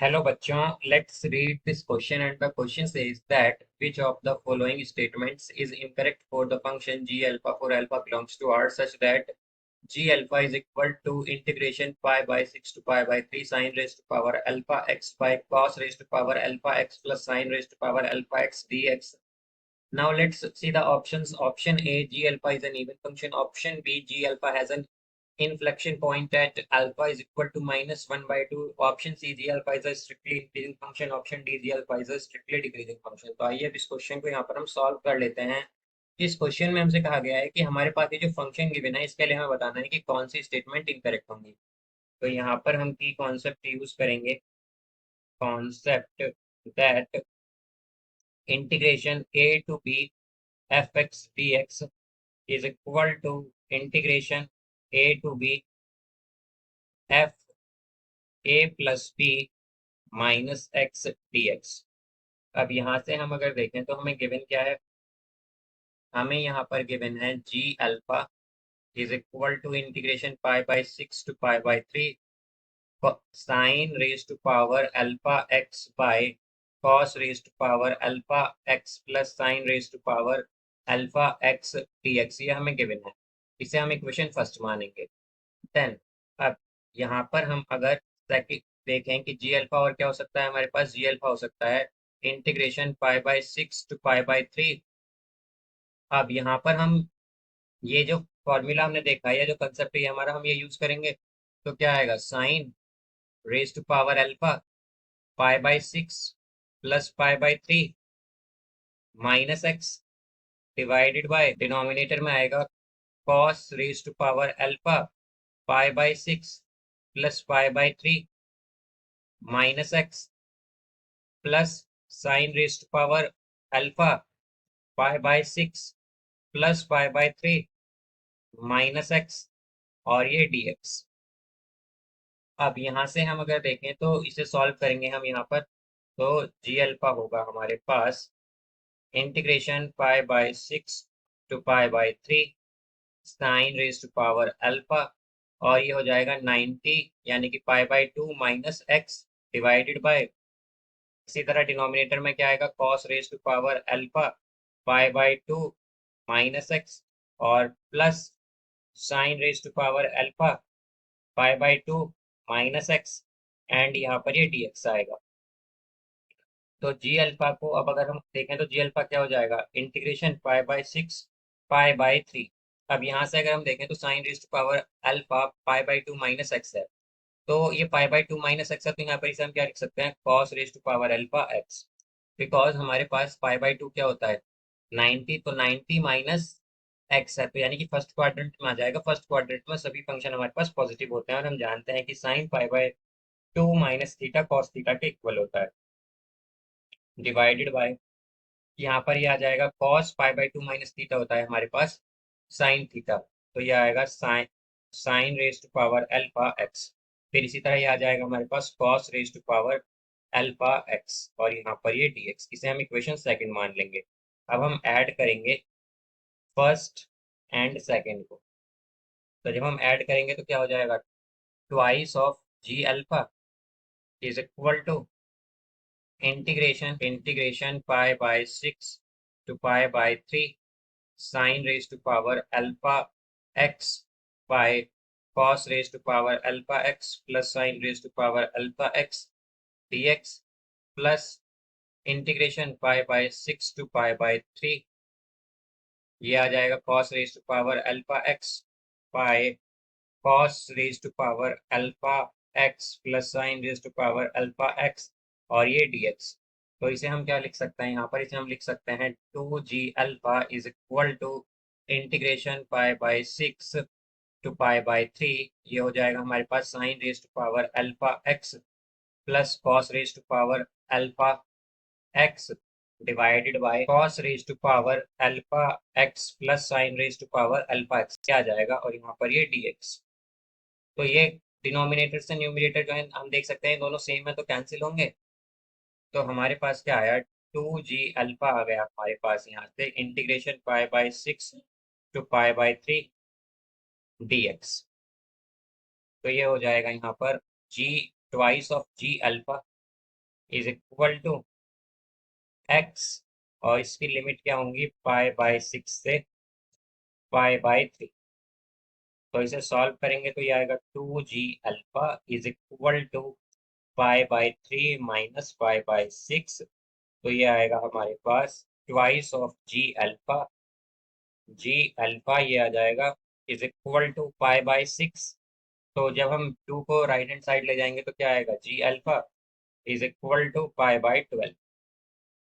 Hello bachon, let's read this question and the question says that which of the following statements is incorrect for the function g alpha for alpha belongs to R such that g alpha is equal to integration pi by 6 to pi by 3 sine raised to power alpha x by cos raised to power alpha x plus sine raised to power alpha x dx. Now let's see the options. Option A, g alpha is an even function. Option B, g alpha has an inflection point at alpha is equal to -1/2. Option C, G alpha is a strictly increasing function. Option D, G alpha is a strictly decreasing function. तो आइए अब इस question को यहाँ पर हम solve कर लेते हैं. इस क्वेश्चन में हमसे कहा गया है कि हमारे पास ये जो फंक्शन गिवन है इसके लिए हमें बताना है कि कौन सी स्टेटमेंट इनकरेक्ट होंगी. तो यहाँ पर हम की कॉन्सेप्ट यूज करेंगे. Concept that integration a to b fx dx is equal to integration a to b f a plus b minus x d x. अब यहाँ से हम अगर देखें तो हमें गिवन क्या है. हमें यहाँ पर गिवन है G alpha is equal to integration pi by 6 to pi by 3 sine raise to power alpha x by cos raise to power alpha x plus sine raise to power alpha x d x. ये हमें given है. इसे हम equation first मानेंगे. Then अब यहाँ पर हम अगर सेकंड देखें कि जी अल्फा और क्या हो सकता है. हमारे पास जी अल्फा हो सकता है integration pi by 6 to pi by 3. अब यहाँ पर हम ये जो फॉर्मूला हमने देखा है या जो कंसेप्ट है हमारा हम ये यूज करेंगे. तो क्या आएगा sine raise to power alpha pi by 6 plus pi by 3 minus x divided by denominator में आएगा cos raise to power alpha pi by 6 plus pi by 3 minus X plus sine raise to power alpha pi by 6 plus pi by 3 minus x और ये dx. अब यहाँ से हम अगर देखें तो इसे सॉल्व करेंगे हम यहाँ पर. तो जी अल्फा होगा हमारे पास integration pi by 6 to pi by 3 sine raise to power alpha और ये हो जाएगा 90 यानी कि pi by 2 minus x divided by. इसी तरह डिनोमिनेटर में क्या आएगा cos raise to power alpha pi by 2 minus x और plus sine raise to power alpha pi by 2 minus x and यहाँ पर ये dx आएगा. तो जी अल्फा को अब अगर हम देखें तो जी अल्फा क्या हो जाएगा integration pi by 6 pi by 3. अब यहाँ से अगर हम देखें तो sine raise to power alpha pi by 2 minus X है. तो ये पाई बाई 2 माइनस एक्स है तो यहाँ पर इसे हम क्या लिख सकते हैं cos raise to power alpha X. Because हमारे पास पाई बाई 2 क्या होता है 90. तो 90 माइनस एक्स है तो यानी कि फर्स्ट क्वाड्रेंट में आ जाएगा. फर्स्ट क्वाड्रेंट में सभी फंक्शन हमारे पास पॉजिटिव होते हैं और हम जानते हैं कि sine pi by 2 minus theta cos theta के इक्वल होता है. डिवाइडेड बाय यहाँ पर ये आ जाएगा cos pi by 2 minus theta होता है हमारे पास साइन थीटा. तो ये आएगा sine sine raise to power alpha x. फिर इसी तरह ये आ जाएगा हमारे पास cos raise to power alpha x और यहाँ पर ये dx. इसे हम इक्वेशन सेकंड मान लेंगे. अब हम ऐड करेंगे फर्स्ट एंड सेकंड को. तो जब हम ऐड करेंगे तो क्या हो जाएगा twice of G alpha is equal to integration pi by 6 to pi by 3 sine raise to power alpha x by cos raise to power alpha x plus sine raise to power alpha X dx plus integration pi by 6 to pi by 3. ये आ जाएगा cos raise to power alpha x by cos raise to power alpha x plus sine raise to power alpha x और ये dx. तो इसे हम क्या लिख सकते हैं यहाँ पर इसे हम लिख सकते हैं 2g alpha is equal to integration pi by 6 to pi by 3. ये हो जाएगा हमारे पास sine raise to power alpha x plus cos raise to power alpha x divided by cos raise to power alpha x plus sine raise to power alpha x क्या आ जाएगा और यहाँ पर ये dx. तो ये डिनोमिनेटर से न्यूमरेटर जो है हम देख सकते हैं दोनों सेम है तो कैंसिल होंगे. तो हमारे पास क्या आया 2g अल्फा आ गया हमारे पास यहाँ से integration pi by 6 to pi by 3 dx. तो ये हो जाएगा यहाँ पर g twice of g alpha is equal to X, और इसकी लिमिट क्या होंगी, पाई/6 से पाई/3। तो इसे सॉल्व करेंगे तो ये आएगा 2g alpha is equal to pi minus pi. तो ये आएगा हमारे पास ट्वाइस ऑफ जी अल्फा ये आ जाएगा इज इक्वल टू पाई/6। तो जब हम 2 को राइट हैंड साइड ले जाएंगे तो क्या आएगा, जी अल्फा इज इक्वल टू पाई/12।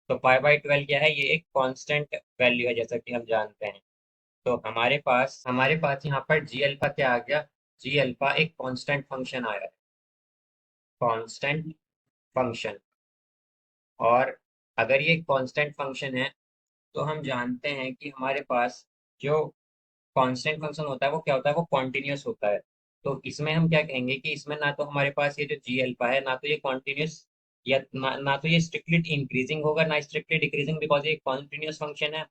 तो पाई/12 क्या है, ये एक कांस्टेंट वैल्यू है जैसा कि हम जानते हैं। तो हमारे पास यहाँ पर जी अल्फा क्या आ गया, जी अल्फा एक कांस्टेंट फंक्शन आया है, कांस्टेंट फंक्शन। और अगर ये कांस्टेंट फंक्शन है तो हम जानते हैं कि हमारे पास जो कांस्टेंट फंक्शन होता है वो क्या होता है, वो कॉन्टिन्यूअस होता है। तो इसमें हम क्या कहेंगे कि इसमें ना तो हमारे पास ये जो जी अल्फा है, ना तो ये कॉन्टिन्यूअस, या ना तो ये स्ट्रिक्टली इंक्रीजिंग होगा, ना स्ट्रिक्टली डिक्रीजिंग, बिकॉज ये कॉन्टिन्यूअस फंक्शन है।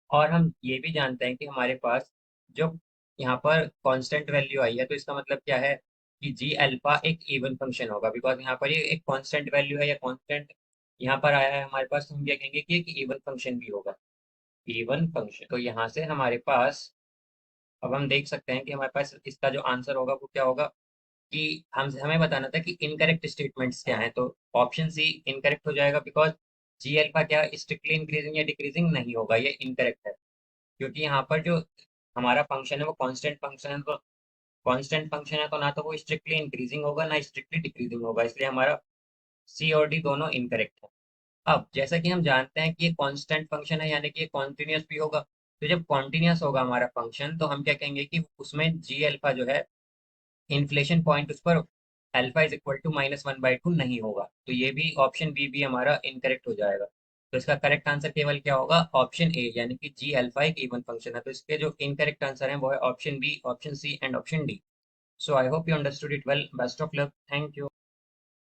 और हम ये भी जानते हैं कि हमारे पास जो यहाँ पर कांस्टेंट वैल्यू आई है, तो इसका मतलब क्या है कि जी अल्फा एक इवन फंक्शन होगा, बिकॉज यहाँ पर ये एक कांस्टेंट वैल्यू है या कांस्टेंट यहाँ पर आया है हमारे पास, तो हम क्या कहेंगे कि एक इवन फंक्शन भी होगा, इवन फंक्शन। तो यहाँ से हमारे पास अब हम देख सकते हैं कि हमारे पास इसका जो आंसर होगा वो क्या होगा, कि हम हमें बताना था कि इनकरेक्ट स्टेटमेंट्स क्या हैं। तो ऑप्शन सी इनकरेक्ट हो जाएगा, बिकॉज जी अल्फा क्या स्ट्रिक्टली इंक्रीजिंग या डिक्रीजिंग नहीं होगा, ये इनकरेक्ट है। क्योंकि यहाँ पर जो हमारा फंक्शन है वो कांस्टेंट फंक्शन है, तो कांस्टेंट फंक्शन है तो ना तो वो स्ट्रिक्टली इंक्रीजिंग होगा ना स्ट्रिक्टली डिक्रीजिंग होगा, इसलिए हमारा सी और डी दोनों इनकरेक्ट है। अब जैसा कि हम जानते हैं कि ये कांस्टेंट फंक्शन है, यानी कि ये कॉन्टिन्यूस भी होगा। तो जब कॉन्टिन्यूस होगा हमारा फंक्शन, तो हम क्या कहेंगे कि उसमें जी अल्फा जो है, इन्फ्लेशन पॉइंट उस पर अल्फा इज इक्वल टू -1/2 नहीं होगा। तो ये भी ऑप्शन बी भी हमारा इनकरेक्ट हो जाएगा। तो इसका करेक्ट आंसर केवल क्या होगा, ऑप्शन ए, यानी कि जी अल्फा एक इवन फंक्शन है। तो इसके जो इनकरेक्ट आंसर है वो है option B, option C and option D. So I hope you understood it well. Best of luck. Thank you.